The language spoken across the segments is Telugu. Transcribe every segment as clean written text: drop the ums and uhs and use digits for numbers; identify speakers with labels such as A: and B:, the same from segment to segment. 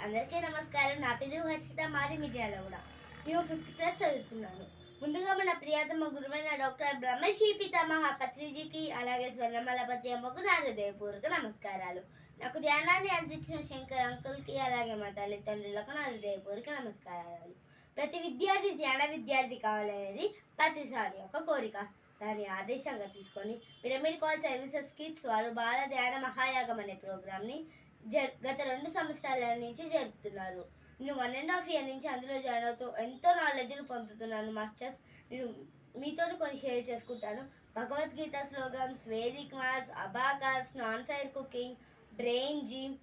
A: అందరికీ నమస్కారం. నా పేరు హర్షిత, మాది మిర్యాల కూడా. నేను 5th క్లాస్ చదువుతున్నాను. ముందుగా మన ప్రియతమ గురువైన డాక్టర్ బ్రహ్మశ్రీ పితామహ పత్రిజీకి, అలాగే స్వర్ణమలపతి అమ్మకు నా హృదయపూర్వక నమస్కారాలు. నాకు ధ్యానాన్ని అందించిన శంకర్ అంకుల్కి, అలాగే మా తల్లిదండ్రులకు నా హృదయపూర్వక నమస్కారాలు. ప్రతి విద్యార్థి ధ్యాన విద్యార్థి కావాలనేది ప్రతిసారి ఒక కోరిక. దాన్ని ఆదేశంగా తీసుకొని పిరమిడ్ కాల్ సర్వీసెస్ కిడ్స్ వారు బాల ధ్యాన మహాయాగం అనే ప్రోగ్రామ్ని గత 2 సంవత్సరాల నుంచి జరుపుతున్నారు. నేను 1.5 year నుంచి అందులో జాయిన్ అవుతూ ఎంతో నాలెడ్జ్ను పొందుతున్నాను మాస్టర్స్. నేను మీతో కొన్ని షేర్ చేసుకుంటాను. Bhagavad Gita slogans, Vedic maths, abacus, non fire cooking, brain gym,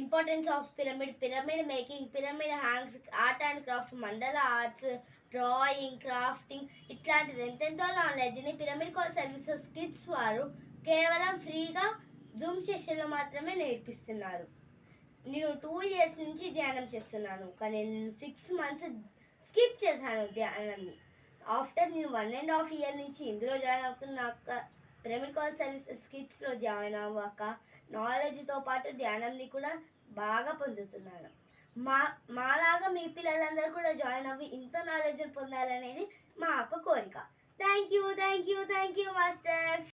A: importance of pyramid making, pyramid hangs, art and craft, మండల ఆర్ట్స్, డ్రాయింగ్, క్రాఫ్టింగ్, ఇట్లాంటిది ఎంతెంతో నాలెడ్జ్ని పిరమిడ్ కాల్ సర్వీసెస్ కిడ్స్ వారు కేవలం ఫ్రీగా జూమ్ సెషన్లో మాత్రమే నేర్పిస్తున్నారు. నేను 2 years నుంచి ధ్యానం చేస్తున్నాను, కానీ నేను 6 months స్కిప్ చేశాను ధ్యానాన్ని. ఆఫ్టర్ నేను 1.5 year నుంచి ఇందులో జాయిన్ అవుతున్నాక, పిరమిడ్ కాల్ సర్వీసెస్ కిడ్స్లో జాయిన్ అవ్వాక నాలెడ్జ్తో పాటు ధ్యానాన్ని కూడా బాగా పొందుతున్నాను. మాలాగా మీ పిల్లలందరూ కూడా జాయిన్ అవ్వి ఇంత నాలెడ్జ్ పొందాలనేది మా యొక్క కోరిక. Thank you masters.